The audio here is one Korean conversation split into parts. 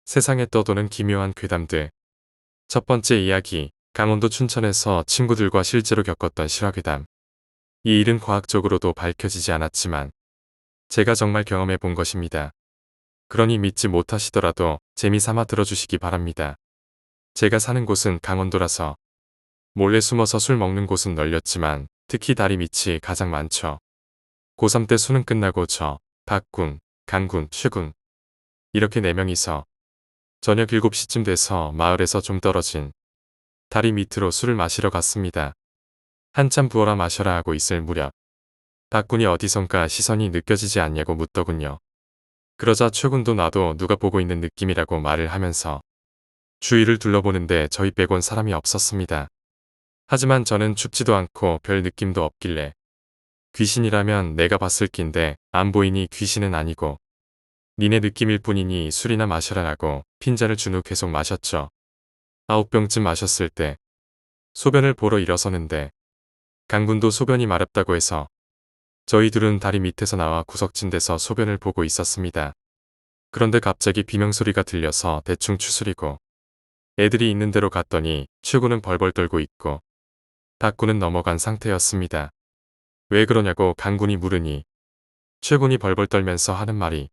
세상에 떠도는 기묘한 괴담들. 첫 번째 이야기, 강원도 춘천에서 친구들과 실제로 겪었던 실화괴담. 이 일은 과학적으로도 밝혀지지 않았지만 제가 정말 경험해 본 것입니다. 그러니 믿지 못하시더라도 재미삼아 들어주시기 바랍니다. 제가 사는 곳은 강원도라서 몰래 숨어서 술 먹는 곳은 널렸지만 특히 다리 밑이 가장 많죠. 고3 때 수능 끝나고 저, 박군, 강군, 최군 이렇게 4명이서 저녁 7시쯤 돼서 마을에서 좀 떨어진 다리 밑으로 술을 마시러 갔습니다. 한참 부어라 마셔라 하고 있을 무렵 박군이 어디선가 시선이 느껴지지 않냐고 묻더군요. 그러자 최군도 나도 누가 보고 있는 느낌이라고 말을 하면서 주위를 둘러보는데 저희 빼곤 사람이 없었습니다. 하지만 저는 춥지도 않고 별 느낌도 없길래 귀신이라면 내가 봤을 낀데 안 보이니 귀신은 아니고 니네 느낌일 뿐이니 술이나 마셔라라고 핀잔을 준 후 계속 마셨죠. 9병쯤 마셨을 때 소변을 보러 일어서는데 강군도 소변이 마렵다고 해서 저희 둘은 다리 밑에서 나와 구석진 데서 소변을 보고 있었습니다. 그런데 갑자기 비명소리가 들려서 대충 추스리고 애들이 있는 데로 갔더니 최구는 벌벌 떨고 있고 박군은 넘어간 상태였습니다. 왜 그러냐고 강군이 물으니 최군이 벌벌 떨면서 하는 말이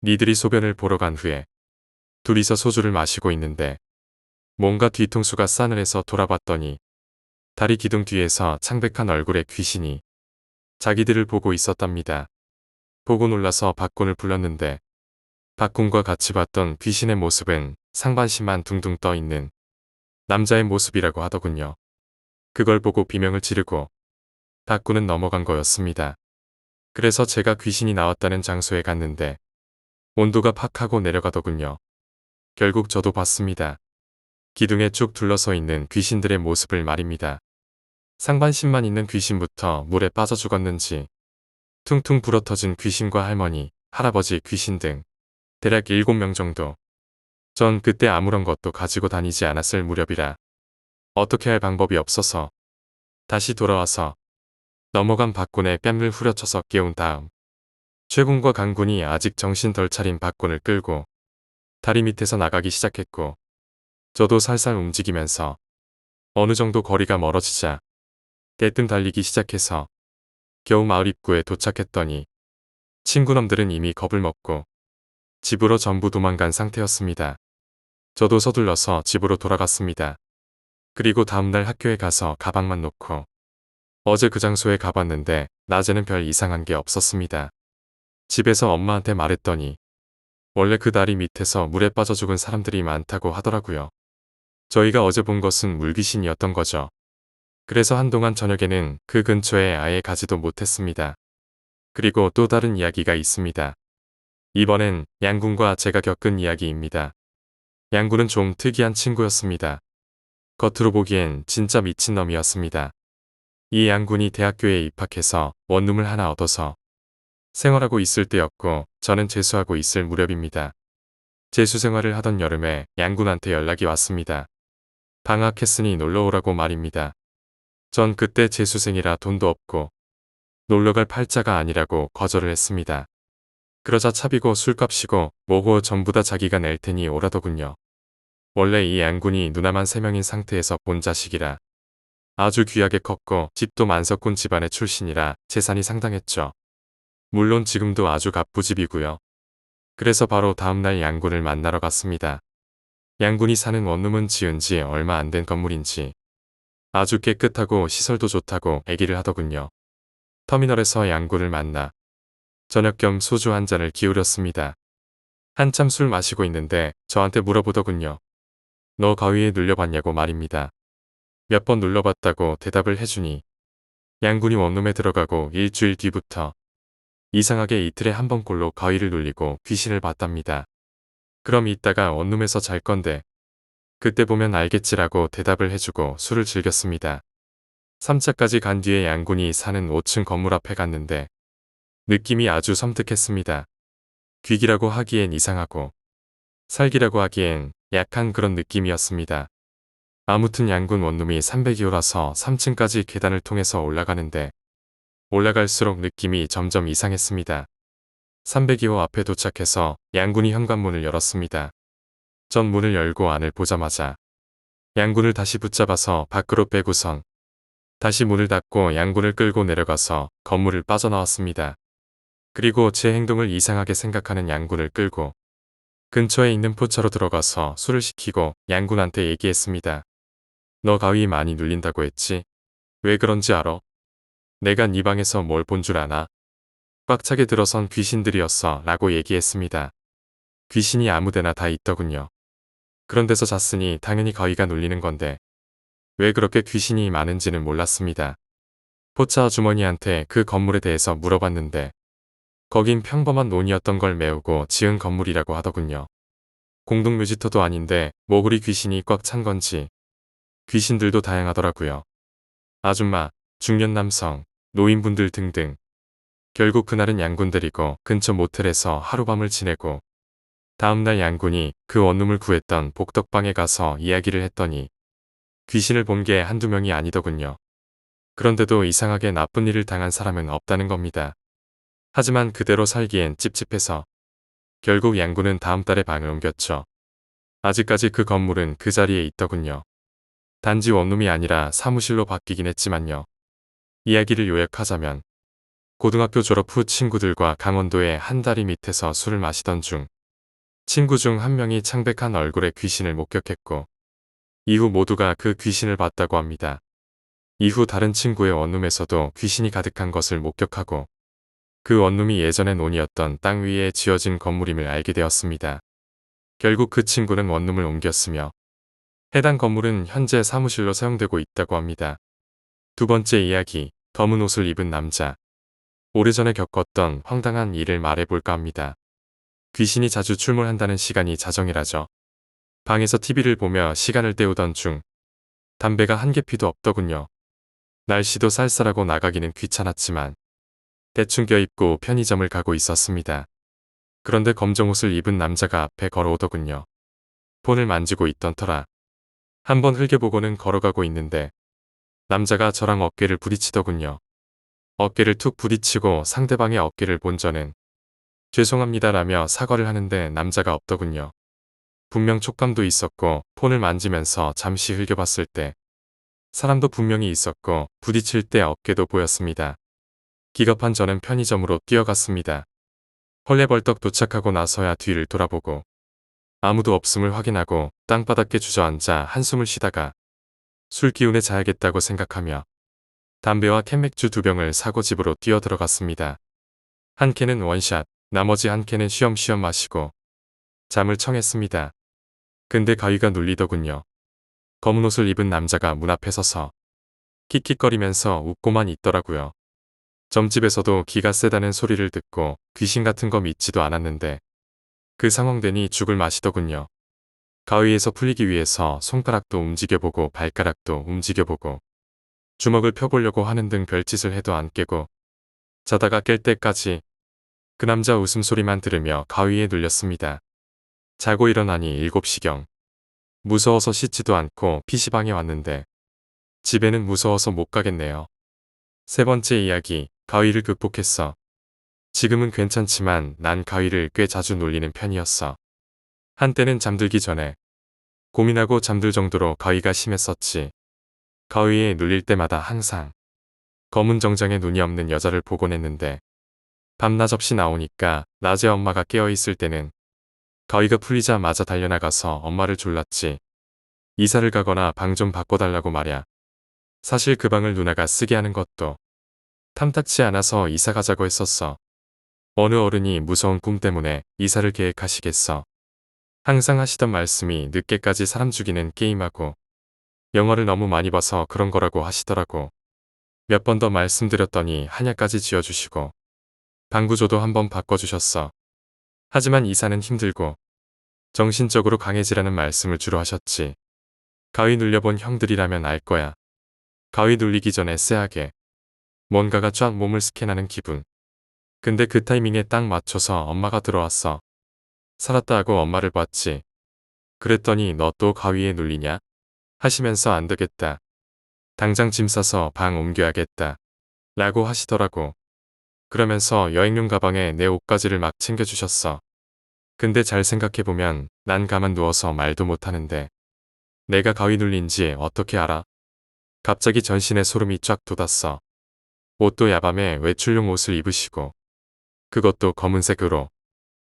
니들이 소변을 보러 간 후에 둘이서 소주를 마시고 있는데 뭔가 뒤통수가 싸늘해서 돌아봤더니 다리 기둥 뒤에서 창백한 얼굴의 귀신이 자기들을 보고 있었답니다. 보고 놀라서 박군을 불렀는데 박군과 같이 봤던 귀신의 모습은 상반신만 둥둥 떠 있는 남자의 모습이라고 하더군요. 그걸 보고 비명을 지르고 박군은 넘어간 거였습니다. 그래서 제가 귀신이 나왔다는 장소에 갔는데 온도가 팍 하고 내려가더군요. 결국 저도 봤습니다. 기둥에 쭉 둘러서 있는 귀신들의 모습을 말입니다. 상반신만 있는 귀신부터 물에 빠져 죽었는지 퉁퉁 불어터진 귀신과 할머니, 할아버지 귀신 등 대략 7명 정도. 전 그때 아무런 것도 가지고 다니지 않았을 무렵이라 어떻게 할 방법이 없어서 다시 돌아와서 넘어간 박군의 뺨을 후려쳐서 깨운 다음 최군과 강군이 아직 정신 덜 차린 박군을 끌고 다리 밑에서 나가기 시작했고 저도 살살 움직이면서 어느 정도 거리가 멀어지자 대뜸 달리기 시작해서 겨우 마을 입구에 도착했더니 친구놈들은 이미 겁을 먹고 집으로 전부 도망간 상태였습니다. 저도 서둘러서 집으로 돌아갔습니다. 그리고 다음날 학교에 가서 가방만 놓고 어제 그 장소에 가봤는데 낮에는 별 이상한 게 없었습니다. 집에서 엄마한테 말했더니 원래 그 다리 밑에서 물에 빠져 죽은 사람들이 많다고 하더라고요. 저희가 어제 본 것은 물귀신이었던 거죠. 그래서 한동안 저녁에는 그 근처에 아예 가지도 못했습니다. 그리고 또 다른 이야기가 있습니다. 이번엔 양군과 제가 겪은 이야기입니다. 양군은 좀 특이한 친구였습니다. 겉으로 보기엔 진짜 미친놈이었습니다. 이 양군이 대학교에 입학해서 원룸을 하나 얻어서 생활하고 있을 때였고 저는 재수하고 있을 무렵입니다. 재수 생활을 하던 여름에 양군한테 연락이 왔습니다. 방학했으니 놀러오라고 말입니다. 전 그때 재수생이라 돈도 없고 놀러갈 팔자가 아니라고 거절을 했습니다. 그러자 차비고 술값이고 뭐고 전부 다 자기가 낼 테니 오라더군요. 원래 이 양군이 누나만 3명인 상태에서 본 자식이라 아주 귀하게 컸고 집도 만석군 집안의 출신이라 재산이 상당했죠. 물론 지금도 아주 갑부집이고요. 그래서 바로 다음날 양군을 만나러 갔습니다. 양군이 사는 원룸은 지은 지 얼마 안 된 건물인지 아주 깨끗하고 시설도 좋다고 얘기를 하더군요. 터미널에서 양군을 만나 저녁 겸 소주 한 잔을 기울였습니다. 한참 술 마시고 있는데 저한테 물어보더군요. 너 가위에 눌려봤냐고 말입니다. 몇 번 눌러봤다고 대답을 해주니 양군이 원룸에 들어가고 일주일 뒤부터 이상하게 이틀에 한 번꼴로 가위를 눌리고 귀신을 봤답니다. 그럼 이따가 원룸에서 잘 건데 그때 보면 알겠지라고 대답을 해주고 술을 즐겼습니다. 3차까지 간 뒤에 양군이 사는 5층 건물 앞에 갔는데 느낌이 아주 섬뜩했습니다. 귀기라고 하기엔 이상하고 살기라고 하기엔 약한 그런 느낌이었습니다. 아무튼 양군 원룸이 302호라서 3층까지 계단을 통해서 올라가는데 올라갈수록 느낌이 점점 이상했습니다. 302호 앞에 도착해서 양군이 현관문을 열었습니다. 전 문을 열고 안을 보자마자 양군을 다시 붙잡아서 밖으로 빼고선 다시 문을 닫고 양군을 끌고 내려가서 건물을 빠져나왔습니다. 그리고 제 행동을 이상하게 생각하는 양군을 끌고 근처에 있는 포차로 들어가서 술을 시키고 양군한테 얘기했습니다. 너 가위 많이 눌린다고 했지? 왜 그런지 알아? 내가 네 방에서 뭘 본 줄 아나? 꽉 차게 들어선 귀신들이었어 라고 얘기했습니다. 귀신이 아무데나 다 있더군요. 그런 데서 잤으니 당연히 가위가 눌리는 건데 왜 그렇게 귀신이 많은지는 몰랐습니다. 포차 아주머니한테 그 건물에 대해서 물어봤는데 거긴 평범한 논이었던 걸 메우고 지은 건물이라고 하더군요. 공동묘지터도 아닌데 뭐 그리 귀신이 꽉 찬 건지 귀신들도 다양하더라고요. 아줌마, 중년 남성, 노인분들 등등. 결국 그날은 양군 데리고 근처 모텔에서 하룻밤을 지내고 다음날 양군이 그 원룸을 구했던 복덕방에 가서 이야기를 했더니 귀신을 본 게 한두 명이 아니더군요. 그런데도 이상하게 나쁜 일을 당한 사람은 없다는 겁니다. 하지만 그대로 살기엔 찝찝해서 결국 양군은 다음 달에 방을 옮겼죠. 아직까지 그 건물은 그 자리에 있더군요. 단지 원룸이 아니라 사무실로 바뀌긴 했지만요. 이야기를 요약하자면 고등학교 졸업 후 친구들과 강원도의 한 다리 밑에서 술을 마시던 중 친구 중 한 명이 창백한 얼굴의 귀신을 목격했고 이후 모두가 그 귀신을 봤다고 합니다. 이후 다른 친구의 원룸에서도 귀신이 가득한 것을 목격하고 그 원룸이 예전의 논이었던 땅 위에 지어진 건물임을 알게 되었습니다. 결국 그 친구는 원룸을 옮겼으며 해당 건물은 현재 사무실로 사용되고 있다고 합니다. 두 번째 이야기, 검은 옷을 입은 남자. 오래전에 겪었던 황당한 일을 말해볼까 합니다. 귀신이 자주 출몰한다는 시간이 자정이라죠. 방에서 TV를 보며 시간을 때우던 중 담배가 한 개 피도 없더군요. 날씨도 쌀쌀하고 나가기는 귀찮았지만 대충 껴입고 편의점을 가고 있었습니다. 그런데 검정 옷을 입은 남자가 앞에 걸어오더군요. 폰을 만지고 있던 터라 한번 흘겨보고는 걸어가고 있는데 남자가 저랑 어깨를 부딪히더군요. 어깨를 툭 부딪히고 상대방의 어깨를 본 저는 죄송합니다라며 사과를 하는데 남자가 없더군요. 분명 촉감도 있었고 폰을 만지면서 잠시 흘겨봤을 때 사람도 분명히 있었고 부딪힐 때 어깨도 보였습니다. 기겁한 저는 편의점으로 뛰어갔습니다. 헐레벌떡 도착하고 나서야 뒤를 돌아보고 아무도 없음을 확인하고 땅바닥에 주저앉아 한숨을 쉬다가 술 기운에 자야겠다고 생각하며 담배와 캔맥주 2병을 사고 집으로 뛰어들어갔습니다. 한 캔은 원샷, 나머지 한 캔은 쉬엄쉬엄 마시고 잠을 청했습니다. 근데 가위가 눌리더군요. 검은 옷을 입은 남자가 문 앞에 서서 킥킥거리면서 웃고만 있더라고요. 점집에서도 기가 세다는 소리를 듣고 귀신 같은 거 믿지도 않았는데 그 상황 되니 죽을 맛이더군요. 가위에서 풀리기 위해서 손가락도 움직여보고 발가락도 움직여보고 주먹을 펴보려고 하는 등 별짓을 해도 안 깨고 자다가 깰 때까지 그 남자 웃음소리만 들으며 가위에 눌렸습니다. 자고 일어나니 7시경. 무서워서 씻지도 않고 PC방에 왔는데 집에는 무서워서 못 가겠네요. 세 번째 이야기, 가위를 극복했어. 지금은 괜찮지만 난 가위를 꽤 자주 눌리는 편이었어. 한때는 잠들기 전에 고민하고 잠들 정도로 가위가 심했었지. 가위에 눌릴 때마다 항상 검은 정장에 눈이 없는 여자를 보곤 했는데 밤낮 없이 나오니까 낮에 엄마가 깨어있을 때는 가위가 풀리자마자 달려나가서 엄마를 졸랐지. 이사를 가거나 방 좀 바꿔달라고 말야. 사실 그 방을 누나가 쓰게 하는 것도 탐탁치 않아서 이사 가자고 했었어. 어느 어른이 무서운 꿈 때문에 이사를 계획하시겠어. 항상 하시던 말씀이 늦게까지 사람 죽이는 게임하고 영화를 너무 많이 봐서 그런 거라고 하시더라고. 몇 번 더 말씀드렸더니 한약까지 지어주시고 방구조도 한번 바꿔주셨어. 하지만 이사는 힘들고 정신적으로 강해지라는 말씀을 주로 하셨지. 가위 눌려본 형들이라면 알 거야. 가위 눌리기 전에 쎄하게 뭔가가 쫙 몸을 스캔하는 기분. 근데 그 타이밍에 딱 맞춰서 엄마가 들어왔어. 살았다 하고 엄마를 봤지. 그랬더니 너 또 가위에 눌리냐? 하시면서 안 되겠다. 당장 짐 싸서 방 옮겨야겠다. 라고 하시더라고. 그러면서 여행용 가방에 내 옷가지를 막 챙겨주셨어. 근데 잘 생각해보면 난 가만 누워서 말도 못하는데 내가 가위 눌린지 어떻게 알아? 갑자기 전신에 소름이 쫙 돋았어. 옷도 야밤에 외출용 옷을 입으시고 그것도 검은색으로.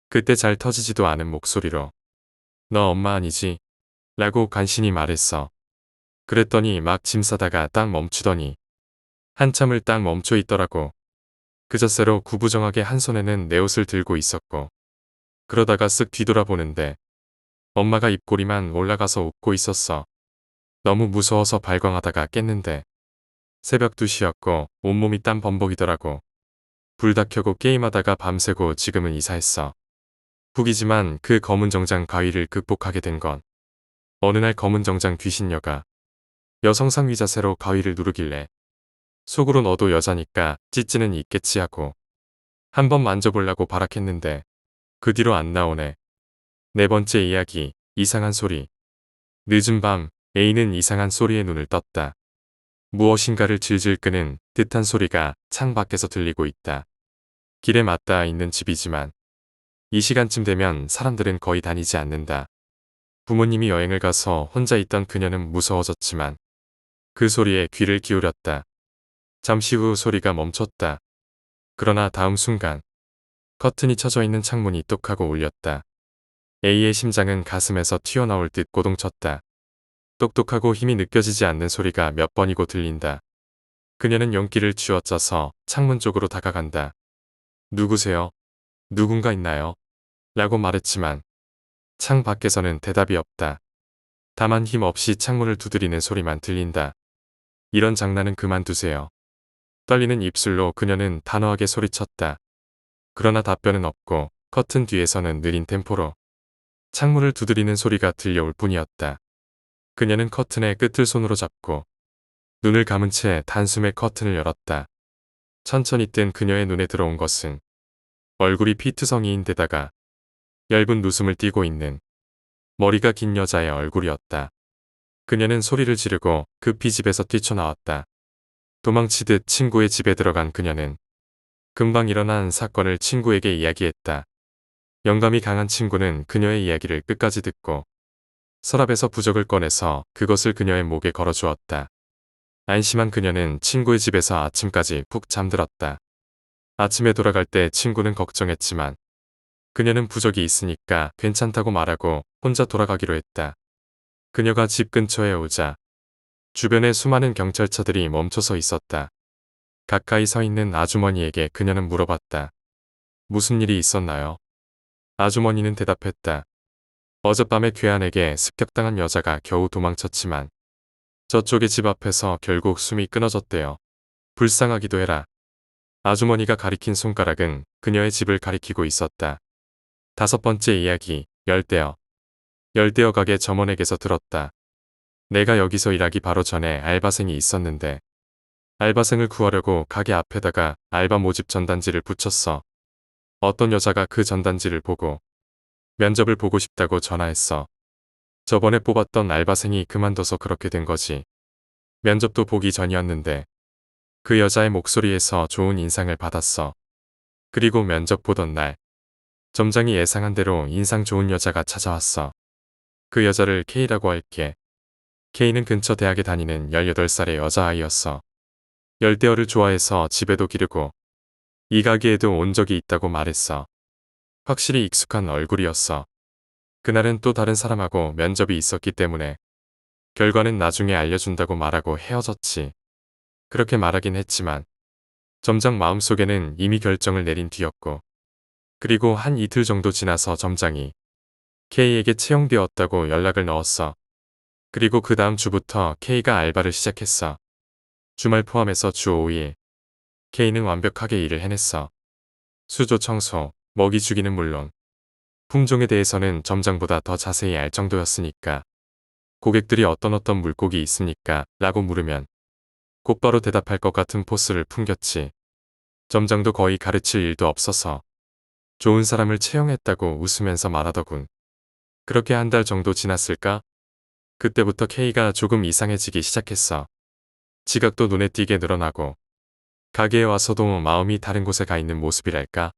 그때 잘 터지지도 않은 목소리로 너 엄마 아니지? 라고 간신히 말했어. 그랬더니 막 짐 싸다가 딱 멈추더니 한참을 딱 멈춰 있더라고. 그저새로 구부정하게 한 손에는 내 옷을 들고 있었고 그러다가 쓱 뒤돌아보는데 엄마가 입꼬리만 올라가서 웃고 있었어. 너무 무서워서 발광하다가 깼는데 새벽 2시였고 온몸이 땀 범벅이더라고. 불 다 켜고 게임하다가 밤새고 지금은 이사했어. 후기지만 그 검은 정장 가위를 극복하게 된 건 어느 날 검은 정장 귀신녀가 여성상 위자세로 가위를 누르길래 속으로 너도 여자니까 찢지는 있겠지 하고 한번 만져보려고 발악했는데 그 뒤로 안 나오네. 네 번째 이야기, 이상한 소리. 늦은 밤 A는 이상한 소리에 눈을 떴다. 무엇인가를 질질 끄는 듯한 소리가 창 밖에서 들리고 있다. 길에 맞닿아 있는 집이지만 이 시간쯤 되면 사람들은 거의 다니지 않는다. 부모님이 여행을 가서 혼자 있던 그녀는 무서워졌지만 그 소리에 귀를 기울였다. 잠시 후 소리가 멈췄다. 그러나 다음 순간 커튼이 쳐져 있는 창문이 똑하고 울렸다. A의 심장은 가슴에서 튀어나올 듯 고동쳤다. 똑똑하고 힘이 느껴지지 않는 소리가 몇 번이고 들린다. 그녀는 용기를 쥐어짜서 창문 쪽으로 다가간다. 누구세요? 누군가 있나요? 라고 말했지만 창 밖에서는 대답이 없다. 다만 힘없이 창문을 두드리는 소리만 들린다. 이런 장난은 그만두세요. 떨리는 입술로 그녀는 단호하게 소리쳤다. 그러나 답변은 없고 커튼 뒤에서는 느린 템포로 창문을 두드리는 소리가 들려올 뿐이었다. 그녀는 커튼의 끝을 손으로 잡고 눈을 감은 채 단숨에 커튼을 열었다. 천천히 뜬 그녀의 눈에 들어온 것은 얼굴이 피투성이인 데다가 얇은 웃음을 띠고 있는 머리가 긴 여자의 얼굴이었다. 그녀는 소리를 지르고 급히 집에서 뛰쳐나왔다. 도망치듯 친구의 집에 들어간 그녀는 금방 일어난 사건을 친구에게 이야기했다. 영감이 강한 친구는 그녀의 이야기를 끝까지 듣고 서랍에서 부적을 꺼내서 그것을 그녀의 목에 걸어주었다. 안심한 그녀는 친구의 집에서 아침까지 푹 잠들었다. 아침에 돌아갈 때 친구는 걱정했지만 그녀는 부적이 있으니까 괜찮다고 말하고 혼자 돌아가기로 했다. 그녀가 집 근처에 오자 주변에 수많은 경찰차들이 멈춰서 있었다. 가까이 서 있는 아주머니에게 그녀는 물어봤다. 무슨 일이 있었나요? 아주머니는 대답했다. 어젯밤에 괴한에게 습격당한 여자가 겨우 도망쳤지만 저쪽의 집 앞에서 결국 숨이 끊어졌대요. 불쌍하기도 해라. 아주머니가 가리킨 손가락은 그녀의 집을 가리키고 있었다. 다섯 번째 이야기, 열대어. 열대어 가게 점원에게서 들었다. 내가 여기서 일하기 바로 전에 알바생이 있었는데 알바생을 구하려고 가게 앞에다가 알바 모집 전단지를 붙였어. 어떤 여자가 그 전단지를 보고 면접을 보고 싶다고 전화했어. 저번에 뽑았던 알바생이 그만둬서 그렇게 된 거지. 면접도 보기 전이었는데 그 여자의 목소리에서 좋은 인상을 받았어. 그리고 면접 보던 날 점장이 예상한 대로 인상 좋은 여자가 찾아왔어. 그 여자를 K라고 할게. K는 근처 대학에 다니는 18살의 여자아이였어. 열대어를 좋아해서 집에도 기르고 이 가게에도 온 적이 있다고 말했어. 확실히 익숙한 얼굴이었어. 그날은 또 다른 사람하고 면접이 있었기 때문에 결과는 나중에 알려준다고 말하고 헤어졌지. 그렇게 말하긴 했지만 점장 마음속에는 이미 결정을 내린 뒤였고 그리고 한 이틀 정도 지나서 점장이 K에게 채용되었다고 연락을 넣었어. 그리고 그 다음 주부터 K가 알바를 시작했어. 주말 포함해서 주 5일. K는 완벽하게 일을 해냈어. 수조 청소, 먹이 주기는 물론 품종에 대해서는 점장보다 더 자세히 알 정도였으니까 고객들이 어떤 물고기 있습니까? 라고 물으면 곧바로 대답할 것 같은 포스를 풍겼지. 점장도 거의 가르칠 일도 없어서 좋은 사람을 채용했다고 웃으면서 말하더군. 그렇게 한 달 정도 지났을까? 그때부터 K가 조금 이상해지기 시작했어. 지각도 눈에 띄게 늘어나고 가게에 와서도 마음이 다른 곳에 가 있는 모습이랄까?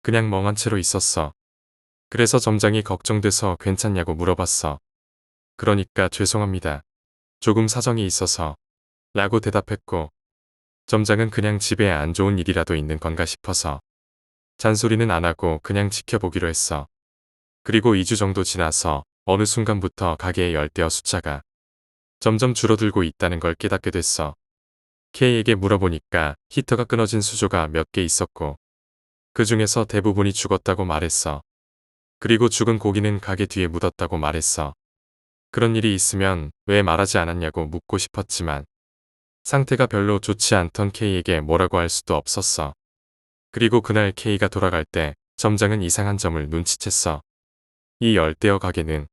그냥 멍한 채로 있었어. 그래서 점장이 걱정돼서 괜찮냐고 물어봤어. 그러니까 죄송합니다. 조금 사정이 있어서 라고 대답했고, 점장은 그냥 집에 안 좋은 일이라도 있는 건가 싶어서 잔소리는 안 하고 그냥 지켜보기로 했어. 그리고 2주 정도 지나서 어느 순간부터 가게의 열대어 숫자가 점점 줄어들고 있다는 걸 깨닫게 됐어. K에게 물어보니까 히터가 끊어진 수조가 몇 개 있었고 그 중에서 대부분이 죽었다고 말했어. 그리고 죽은 고기는 가게 뒤에 묻었다고 말했어. 그런 일이 있으면 왜 말하지 않았냐고 묻고 싶었지만 상태가 별로 좋지 않던 K에게 뭐라고 할 수도 없었어. 그리고 그날 K가 돌아갈 때 점장은 이상한 점을 눈치챘어. 이 열대어 가게는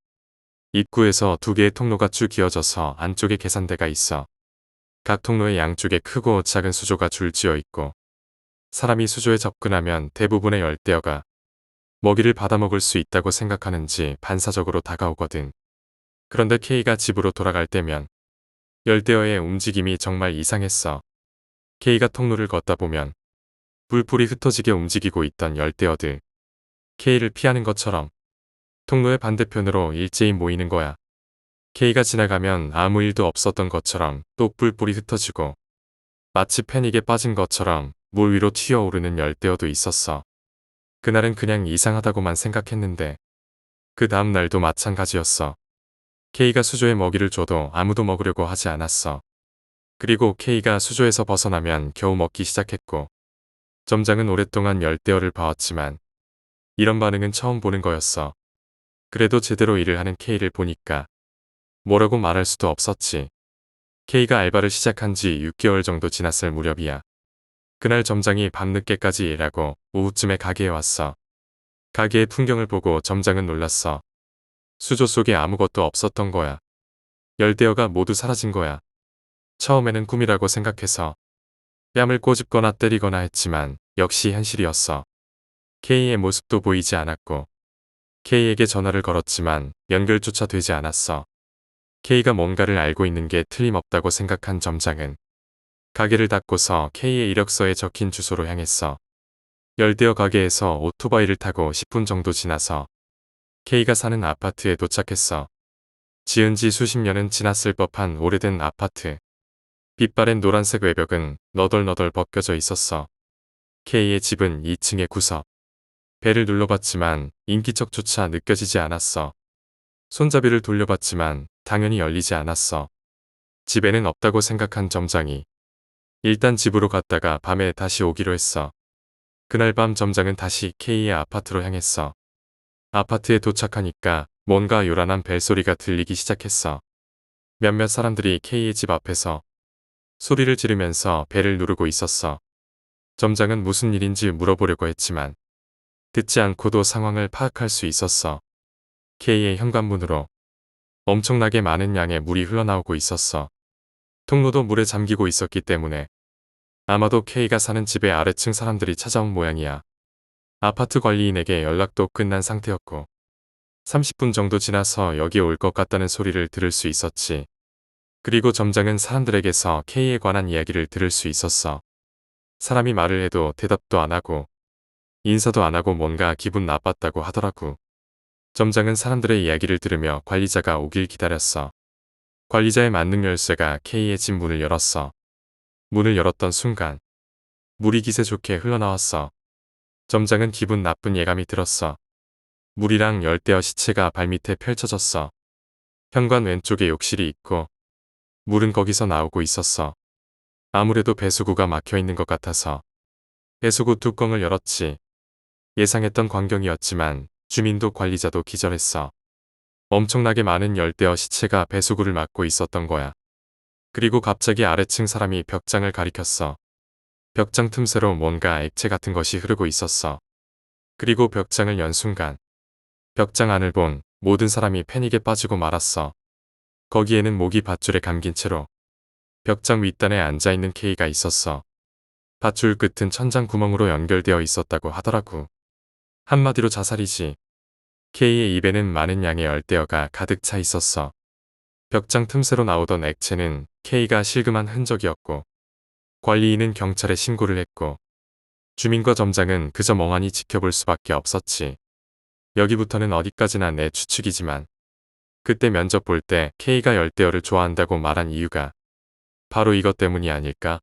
입구에서 2개의 통로가 쭉 이어져서 안쪽에 계산대가 있어. 각 통로의 양쪽에 크고 작은 수조가 줄지어 있고 사람이 수조에 접근하면 대부분의 열대어가 먹이를 받아먹을 수 있다고 생각하는지 반사적으로 다가오거든. 그런데 K가 집으로 돌아갈 때면 열대어의 움직임이 정말 이상했어. K가 통로를 걷다 보면 뿔뿔이 흩어지게 움직이고 있던 열대어들. K를 피하는 것처럼 통로의 반대편으로 일제히 모이는 거야. K가 지나가면 아무 일도 없었던 것처럼 또 뿔뿔이 흩어지고 마치 패닉에 빠진 것처럼 물 위로 튀어오르는 열대어도 있었어. 그날은 그냥 이상하다고만 생각했는데 그 다음 날도 마찬가지였어. K가 수조에 먹이를 줘도 아무도 먹으려고 하지 않았어. 그리고 K가 수조에서 벗어나면 겨우 먹기 시작했고 점장은 오랫동안 열대어를 봐왔지만 이런 반응은 처음 보는 거였어. 그래도 제대로 일을 하는 K를 보니까 뭐라고 말할 수도 없었지. K가 알바를 시작한 지 6개월 정도 지났을 무렵이야. 그날 점장이 밤늦게까지 일하고 오후쯤에 가게에 왔어. 가게의 풍경을 보고 점장은 놀랐어. 수조 속에 아무것도 없었던 거야. 열대어가 모두 사라진 거야. 처음에는 꿈이라고 생각해서 뺨을 꼬집거나 때리거나 했지만 역시 현실이었어. K의 모습도 보이지 않았고 K에게 전화를 걸었지만 연결조차 되지 않았어. K가 뭔가를 알고 있는 게 틀림없다고 생각한 점장은 가게를 닫고서 K의 이력서에 적힌 주소로 향했어. 열대어 가게에서 오토바이를 타고 10분 정도 지나서 K가 사는 아파트에 도착했어. 지은 지 수십 년은 지났을 법한 오래된 아파트. 빛바랜 노란색 외벽은 너덜너덜 벗겨져 있었어. K의 집은 2층의 구석. 벨을 눌러봤지만 인기척조차 느껴지지 않았어. 손잡이를 돌려봤지만 당연히 열리지 않았어. 집에는 없다고 생각한 점장이 일단 집으로 갔다가 밤에 다시 오기로 했어. 그날 밤 점장은 다시 K의 아파트로 향했어. 아파트에 도착하니까 뭔가 요란한 벨소리가 들리기 시작했어. 몇몇 사람들이 K의 집 앞에서 소리를 지르면서 벨을 누르고 있었어. 점장은 무슨 일인지 물어보려고 했지만 듣지 않고도 상황을 파악할 수 있었어. K의 현관문으로 엄청나게 많은 양의 물이 흘러나오고 있었어. 통로도 물에 잠기고 있었기 때문에 아마도 K가 사는 집의 아래층 사람들이 찾아온 모양이야. 아파트 관리인에게 연락도 끝난 상태였고 30분 정도 지나서 여기 올 것 같다는 소리를 들을 수 있었지. 그리고 점장은 사람들에게서 K에 관한 이야기를 들을 수 있었어. 사람이 말을 해도 대답도 안 하고 인사도 안 하고 뭔가 기분 나빴다고 하더라고. 점장은 사람들의 이야기를 들으며 관리자가 오길 기다렸어. 관리자의 만능 열쇠가 K의 집 문을 열었어. 문을 열었던 순간 물이 기세 좋게 흘러나왔어. 점장은 기분 나쁜 예감이 들었어. 물이랑 열대어 시체가 발밑에 펼쳐졌어. 현관 왼쪽에 욕실이 있고 물은 거기서 나오고 있었어. 아무래도 배수구가 막혀 있는 것 같아서 배수구 뚜껑을 열었지. 예상했던 광경이었지만 주민도 관리자도 기절했어. 엄청나게 많은 열대어 시체가 배수구를 막고 있었던 거야. 그리고 갑자기 아래층 사람이 벽장을 가리켰어. 벽장 틈새로 뭔가 액체 같은 것이 흐르고 있었어. 그리고 벽장을 연 순간 벽장 안을 본 모든 사람이 패닉에 빠지고 말았어. 거기에는 목이 밧줄에 감긴 채로 벽장 윗단에 앉아있는 K가 있었어. 밧줄 끝은 천장 구멍으로 연결되어 있었다고 하더라고. 한마디로 자살이지. K의 입에는 많은 양의 열대어가 가득 차 있었어. 벽장 틈새로 나오던 액체는 K가 실금한 흔적이었고 관리인은 경찰에 신고를 했고 주민과 점장은 그저 멍하니 지켜볼 수밖에 없었지. 여기부터는 어디까지나 내 추측이지만 그때 면접 볼 때 K가 열대어를 좋아한다고 말한 이유가 바로 이것 때문이 아닐까?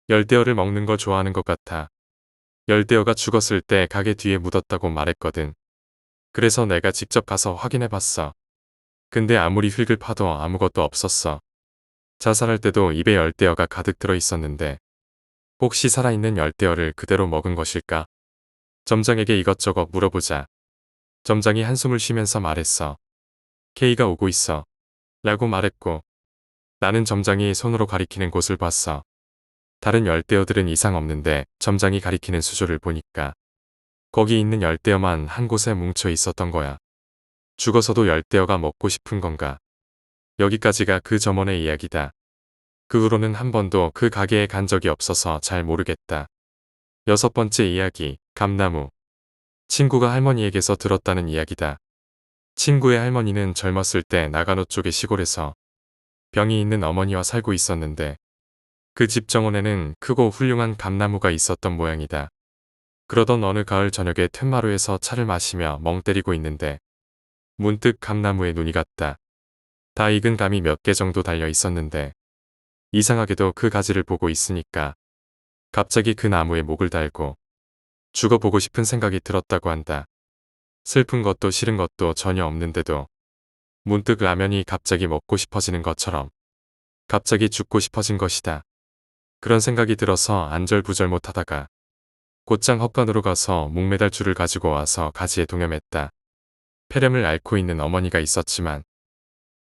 열대어를 먹는 거 좋아하는 것 같아. 열대어가 죽었을 때 가게 뒤에 묻었다고 말했거든. 그래서 내가 직접 가서 확인해봤어. 근데 아무리 흙을 파도 아무것도 없었어. 자살할 때도 입에 열대어가 가득 들어 있었는데 혹시 살아있는 열대어를 그대로 먹은 것일까? 점장에게 이것저것 물어보자. 점장이 한숨을 쉬면서 말했어. K가 오고 있어. 라고 말했고 나는 점장이 손으로 가리키는 곳을 봤어. 다른 열대어들은 이상 없는데 점장이 가리키는 수조를 보니까 거기 있는 열대어만 한 곳에 뭉쳐 있었던 거야. 죽어서도 열대어가 먹고 싶은 건가? 여기까지가 그 점원의 이야기다. 그 후로는 한 번도 그 가게에 간 적이 없어서 잘 모르겠다. 6번째 이야기, 감나무. 친구가 할머니에게서 들었다는 이야기다. 친구의 할머니는 젊었을 때 나가노 쪽의 시골에서 병이 있는 어머니와 살고 있었는데 그 집 정원에는 크고 훌륭한 감나무가 있었던 모양이다. 그러던 어느 가을 저녁에 툇마루에서 차를 마시며 멍 때리고 있는데 문득 감나무에 눈이 갔다. 다 익은 감이 몇 개 정도 달려 있었는데 이상하게도 그 가지를 보고 있으니까 갑자기 그 나무에 목을 달고 죽어보고 싶은 생각이 들었다고 한다. 슬픈 것도 싫은 것도 전혀 없는데도 문득 라면이 갑자기 먹고 싶어지는 것처럼 갑자기 죽고 싶어진 것이다. 그런 생각이 들어서 안절부절 못하다가 곧장 헛간으로 가서 목매달 줄을 가지고 와서 가지에 동여맸다. 폐렴을 앓고 있는 어머니가 있었지만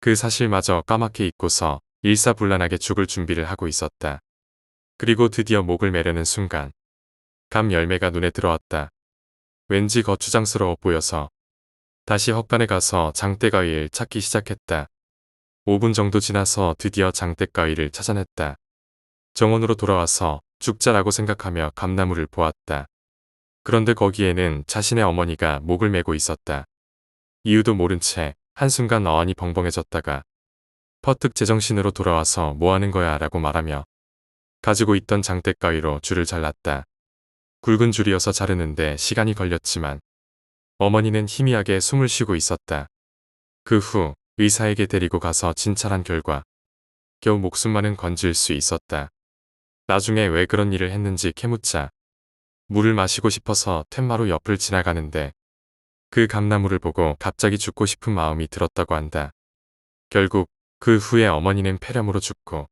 그 사실마저 까맣게 잊고서 일사불란하게 죽을 준비를 하고 있었다. 그리고 드디어 목을 매려는 순간 감 열매가 눈에 들어왔다. 왠지 거추장스러워 보여서 다시 헛간에 가서 장대가위를 찾기 시작했다. 5분 정도 지나서 드디어 장대가위를 찾아냈다. 정원으로 돌아와서 죽자라고 생각하며 감나무를 보았다. 그런데 거기에는 자신의 어머니가 목을 메고 있었다. 이유도 모른 채 한순간 어안이 벙벙해졌다가 퍼뜩 제정신으로 돌아와서 뭐하는 거야 라고 말하며 가지고 있던 장대가위로 줄을 잘랐다. 굵은 줄이어서 자르는데 시간이 걸렸지만 어머니는 희미하게 숨을 쉬고 있었다. 그 후 의사에게 데리고 가서 진찰한 결과 겨우 목숨만은 건질 수 있었다. 나중에 왜 그런 일을 했는지 캐묻자 물을 마시고 싶어서 툇마루 옆을 지나가는데 그 감나무를 보고 갑자기 죽고 싶은 마음이 들었다고 한다. 결국 그 후에 어머니는 폐렴으로 죽고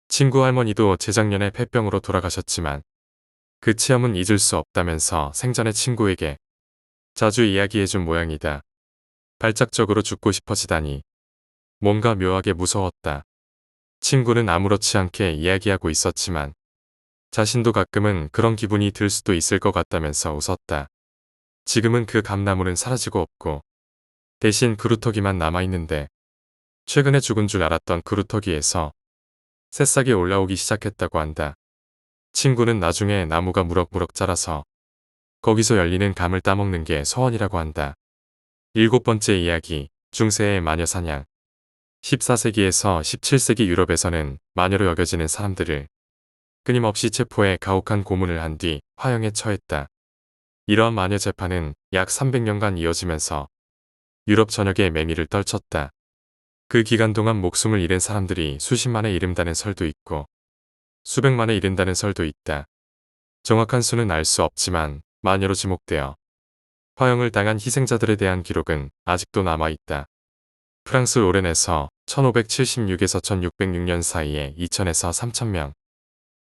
친구 할머니도 재작년에 폐병으로 돌아가셨지만 그 체험은 잊을 수 없다면서 생전에 친구에게 자주 이야기해준 모양이다. 발작적으로 죽고 싶어지다니 뭔가 묘하게 무서웠다. 친구는 아무렇지 않게 이야기하고 있었지만 자신도 가끔은 그런 기분이 들 수도 있을 것 같다면서 웃었다. 지금은 그 감나무는 사라지고 없고 대신 그루터기만 남아있는데 최근에 죽은 줄 알았던 그루터기에서 새싹이 올라오기 시작했다고 한다. 친구는 나중에 나무가 무럭무럭 자라서 거기서 열리는 감을 따먹는 게 소원이라고 한다. 7번째 이야기, 중세의 마녀 사냥. 14세기에서 17세기 유럽에서는 마녀로 여겨지는 사람들을 끊임없이 체포해 가혹한 고문을 한 뒤 화형에 처했다. 이러한 마녀 재판은 약 300년간 이어지면서 유럽 전역에 매미를 떨쳤다. 그 기간 동안 목숨을 잃은 사람들이 수십만에 이른다는 설도 있고 수백만에 이른다는 설도 있다. 정확한 수는 알 수 없지만 마녀로 지목되어 화형을 당한 희생자들에 대한 기록은 아직도 남아있다. 프랑스 로렌에서 1576에서 1606년 사이에 2000에서 3000명,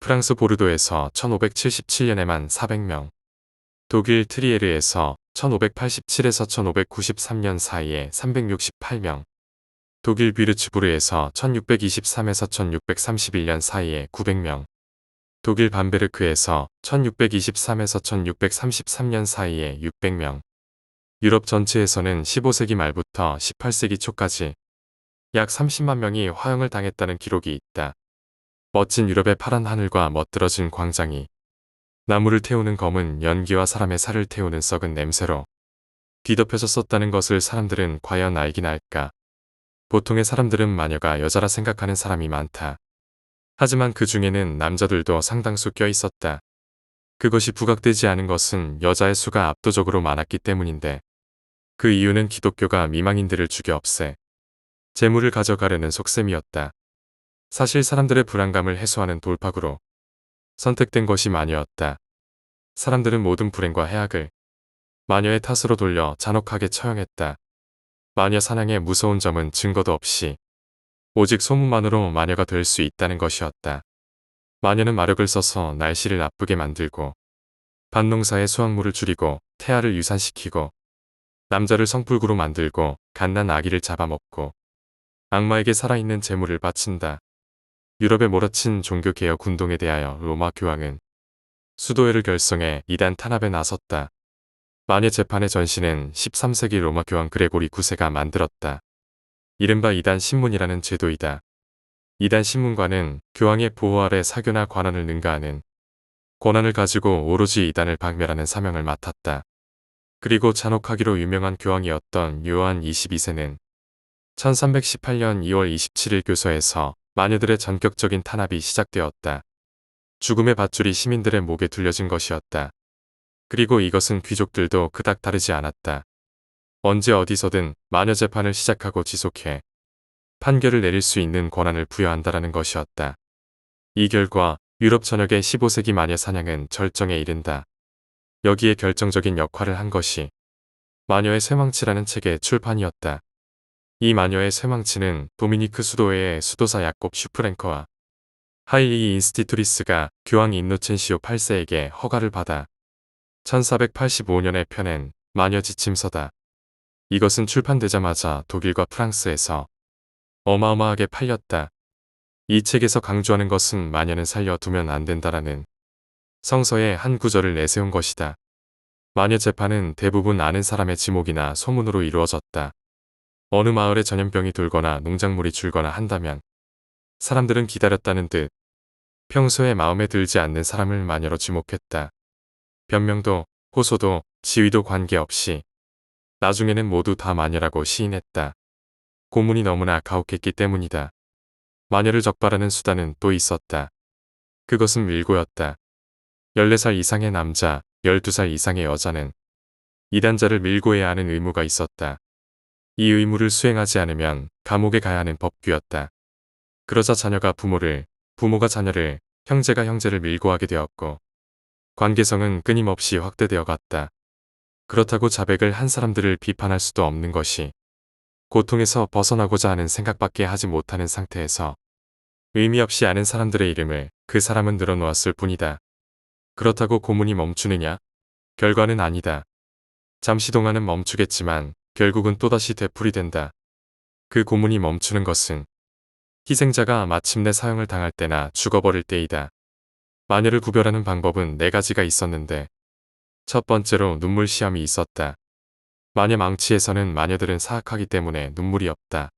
프랑스 보르도에서 1577년에만 400명, 독일 트리에르에서 1587에서 1593년 사이에 368명, 독일 뷰르츠부르에서 1623에서 1631년 사이에 900명, 독일 밤베르크에서 1623에서 1633년 사이에 600명, 유럽 전체에서는 15세기 말부터 18세기 초까지 약 30만 명이 화형을 당했다는 기록이 있다. 멋진 유럽의 파란 하늘과 멋들어진 광장이 나무를 태우는 검은 연기와 사람의 살을 태우는 썩은 냄새로 뒤덮여졌었다는 것을 사람들은 과연 알긴 알까. 보통의 사람들은 마녀가 여자라 생각하는 사람이 많다. 하지만 그 중에는 남자들도 상당수 껴 있었다. 그것이 부각되지 않은 것은 여자의 수가 압도적으로 많았기 때문인데 그 이유는 기독교가 미망인들을 죽여 없애 재물을 가져가려는 속셈이었다. 사실 사람들의 불안감을 해소하는 돌파구로 선택된 것이 마녀였다. 사람들은 모든 불행과 해악을 마녀의 탓으로 돌려 잔혹하게 처형했다. 마녀 사냥의 무서운 점은 증거도 없이 오직 소문만으로 마녀가 될 수 있다는 것이었다. 마녀는 마력을 써서 날씨를 나쁘게 만들고 밭농사의 수확물을 줄이고 태아를 유산시키고 남자를 성불구로 만들고 갓난 아기를 잡아먹고 악마에게 살아있는 재물을 바친다. 유럽에 몰아친 종교개혁 운동에 대하여 로마 교황은 수도회를 결성해 이단 탄압에 나섰다. 마녀 재판의 전신은 13세기 로마 교황 그레고리 9세가 만들었다. 이른바 이단 신문이라는 제도이다. 이단 신문관은 교황의 보호 아래 사교나 관원을 능가하는 권한을 가지고 오로지 이단을 박멸하는 사명을 맡았다. 그리고 잔혹하기로 유명한 교황이었던 요한 22세는 1318년 2월 27일 교서에서 마녀들의 전격적인 탄압이 시작되었다. 죽음의 밧줄이 시민들의 목에 둘려진 것이었다. 그리고 이것은 귀족들도 그닥 다르지 않았다. 언제 어디서든 마녀 재판을 시작하고 지속해 판결을 내릴 수 있는 권한을 부여한다라는 것이었다. 이 결과 유럽 전역의 15세기 마녀 사냥은 절정에 이른다. 여기에 결정적인 역할을 한 것이 마녀의 쇠망치라는 책의 출판이었다. 이 마녀의 쇠망치는 도미니크 수도회의 수도사 야콥 슈프랭커와 하일리 인스티투리스가 교황 인노첸시오 8세에게 허가를 받아 1485년에 펴낸 마녀 지침서다. 이것은 출판되자마자 독일과 프랑스에서 어마어마하게 팔렸다. 이 책에서 강조하는 것은 마녀는 살려두면 안 된다라는 성서의 한 구절을 내세운 것이다. 마녀 재판은 대부분 아는 사람의 지목이나 소문으로 이루어졌다. 어느 마을에 전염병이 돌거나 농작물이 줄거나 한다면 사람들은 기다렸다는 듯 평소에 마음에 들지 않는 사람을 마녀로 지목했다. 변명도 호소도 지위도 관계없이 나중에는 모두 다 마녀라고 시인했다. 고문이 너무나 가혹했기 때문이다. 마녀를 적발하는 수단은 또 있었다. 그것은 밀고였다. 14살 이상의 남자, 12살 이상의 여자는 이단자를 밀고해야 하는 의무가 있었다. 이 의무를 수행하지 않으면 감옥에 가야 하는 법규였다. 그러자 자녀가 부모를, 부모가 자녀를, 형제가 형제를 밀고하게 되었고 관계성은 끊임없이 확대되어 갔다. 그렇다고 자백을 한 사람들을 비판할 수도 없는 것이 고통에서 벗어나고자 하는 생각밖에 하지 못하는 상태에서 의미 없이 아는 사람들의 이름을 그 사람은 늘어놓았을 뿐이다. 그렇다고 고문이 멈추느냐? 결과는 아니다. 잠시 동안은 멈추겠지만 결국은 또다시 되풀이된다. 그 고문이 멈추는 것은 희생자가 마침내 사형을 당할 때나 죽어버릴 때이다. 마녀를 구별하는 방법은 4가지가 있었는데 첫 번째로 눈물 시험이 있었다. 마녀 망치에서는 마녀들은 사악하기 때문에 눈물이 없다.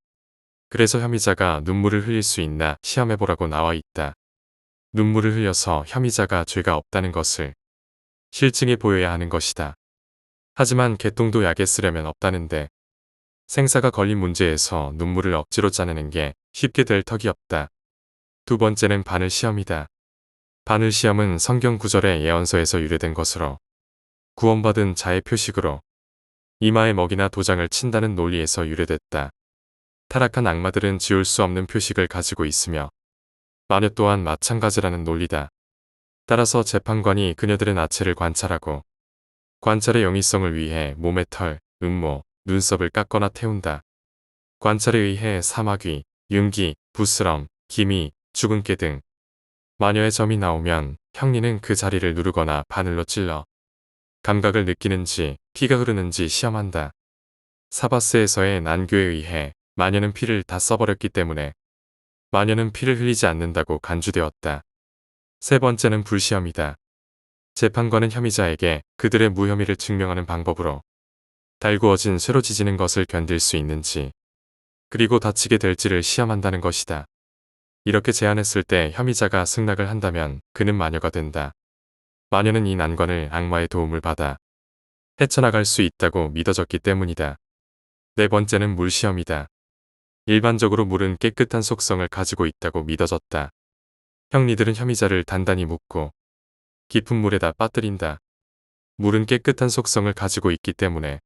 그래서 혐의자가 눈물을 흘릴 수 있나 시험해보라고 나와 있다. 눈물을 흘려서 혐의자가 죄가 없다는 것을 실증해 보여야 하는 것이다. 하지만 개똥도 약에 쓰려면 없다는데 생사가 걸린 문제에서 눈물을 억지로 짜내는 게 쉽게 될 턱이 없다. 두 번째는 바늘 시험이다. 바늘 시험은 성경 구절의 예언서에서 유래된 것으로 구원받은 자의 표식으로 이마에 먹이나 도장을 친다는 논리에서 유래됐다. 타락한 악마들은 지울 수 없는 표식을 가지고 있으며 마녀 또한 마찬가지라는 논리다. 따라서 재판관이 그녀들의 나체를 관찰하고 관찰의 영위성을 위해 몸의 털, 음모, 눈썹을 깎거나 태운다. 관찰에 의해 사마귀, 윤기, 부스럼, 기미, 주근깨 등 마녀의 점이 나오면 형리는 그 자리를 누르거나 바늘로 찔러 감각을 느끼는지 피가 흐르는지 시험한다. 사바스에서의 난교에 의해 마녀는 피를 다 써버렸기 때문에 마녀는 피를 흘리지 않는다고 간주되었다. 세 번째는 불시험이다. 재판관은 혐의자에게 그들의 무혐의를 증명하는 방법으로 달구어진 쇠로 지지는 것을 견딜 수 있는지 그리고 다치게 될지를 시험한다는 것이다. 이렇게 제안했을 때 혐의자가 승낙을 한다면 그는 마녀가 된다. 마녀는 이 난관을 악마의 도움을 받아 헤쳐나갈 수 있다고 믿어졌기 때문이다. 네 번째는 물시험이다. 일반적으로 물은 깨끗한 속성을 가지고 있다고 믿어졌다. 형리들은 혐의자를 단단히 묶고 깊은 물에다 빠뜨린다. 물은 깨끗한 속성을 가지고 있기 때문에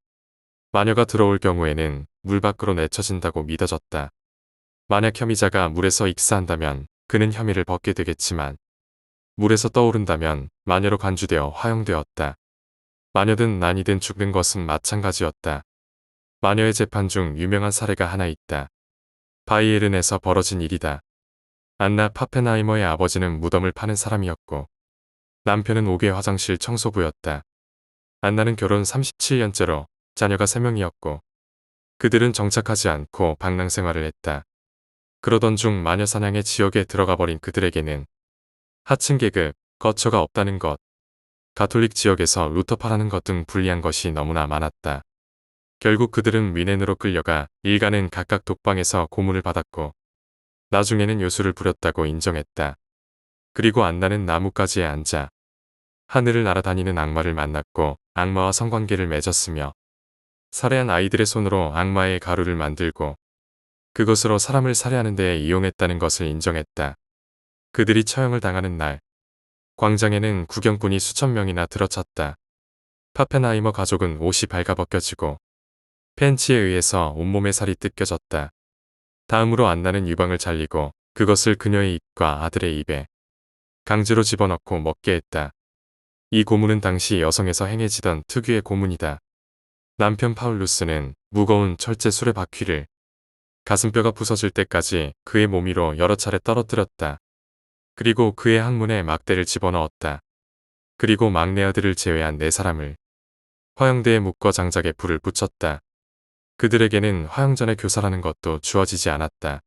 마녀가 들어올 경우에는 물 밖으로 내쳐진다고 믿어졌다. 만약 혐의자가 물에서 익사한다면 그는 혐의를 벗게 되겠지만 물에서 떠오른다면 마녀로 간주되어 화형되었다. 마녀든 아니든 죽는 것은 마찬가지였다. 마녀의 재판 중 유명한 사례가 하나 있다. 바이에른에서 벌어진 일이다. 안나 파펜하이머의 아버지는 무덤을 파는 사람이었고 남편은 옥외 화장실 청소부였다. 안나는 결혼 37년째로 자녀가 3명이었고 그들은 정착하지 않고 방랑 생활을 했다. 그러던 중 마녀 사냥의 지역에 들어가 버린 그들에게는 하층 계급, 거처가 없다는 것, 가톨릭 지역에서 루터파라는 것 등 불리한 것이 너무나 많았다. 결국 그들은 위넨으로 끌려가 일가는 각각 독방에서 고문을 받았고 나중에는 요술을 부렸다고 인정했다. 그리고 안나는 나뭇가지에 앉아 하늘을 날아다니는 악마를 만났고 악마와 성관계를 맺었으며 살해한 아이들의 손으로 악마의 가루를 만들고 그것으로 사람을 살해하는 데에 이용했다는 것을 인정했다. 그들이 처형을 당하는 날 광장에는 구경꾼이 수천 명이나 들어찼다. 파펜하이머 가족은 옷이 발가벗겨지고 팬치에 의해서 온몸에 살이 뜯겨졌다. 다음으로 안나는 유방을 잘리고 그것을 그녀의 입과 아들의 입에 강제로 집어넣고 먹게 했다. 이 고문은 당시 여성에서 행해지던 특유의 고문이다. 남편 파울루스는 무거운 철제 수레바퀴를 가슴뼈가 부서질 때까지 그의 몸 위로 여러 차례 떨어뜨렸다. 그리고 그의 항문에 막대를 집어넣었다. 그리고 막내 아들을 제외한 4사람을 화형대에 묶어 장작에 불을 붙였다. 그들에게는 화형 전에 교사라는 것도 주어지지 않았다.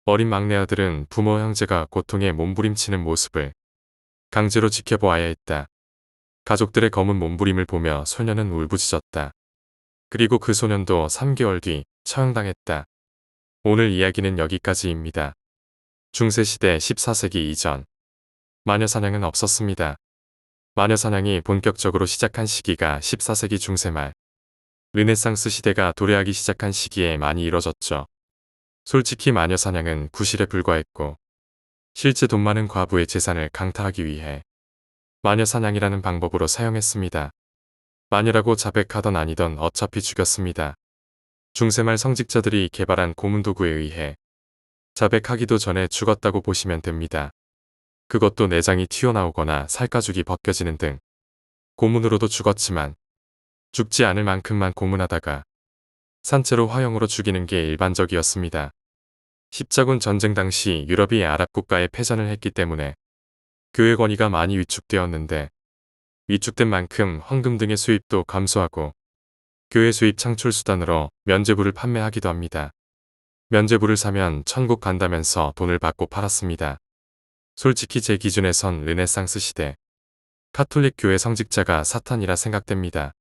어린 막내 아들은 부모 형제가 고통에 몸부림치는 모습을 강제로 지켜보아야 했다. 가족들의 검은 몸부림을 보며 소년은 울부짖었다. 그리고 그 소년도 3개월 뒤 처형당했다. 오늘 이야기는 여기까지입니다. 중세시대 14세기 이전 마녀사냥은 없었습니다. 마녀사냥이 본격적으로 시작한 시기가 14세기 중세 말 르네상스 시대가 도래하기 시작한 시기에 많이 이뤄졌죠. 솔직히 마녀사냥은 구실에 불과했고 실제 돈 많은 과부의 재산을 강탈하기 위해 마녀사냥이라는 방법으로 사용했습니다. 마녀라고 자백하던 아니던 어차피 죽였습니다. 중세말 성직자들이 개발한 고문도구에 의해 자백하기도 전에 죽었다고 보시면 됩니다. 그것도 내장이 튀어나오거나 살가죽이 벗겨지는 등 고문으로도 죽었지만 죽지 않을 만큼만 고문하다가 산채로 화형으로 죽이는 게 일반적이었습니다. 십자군 전쟁 당시 유럽이 아랍 국가에 패전을 했기 때문에 교회 권위가 많이 위축되었는데 위축된 만큼 헌금 등의 수입도 감소하고 교회 수입 창출 수단으로 면죄부를 판매하기도 합니다. 면죄부를 사면 천국 간다면서 돈을 받고 팔았습니다. 솔직히 제 기준에선 르네상스 시대 카톨릭 교회 성직자가 사탄이라 생각됩니다.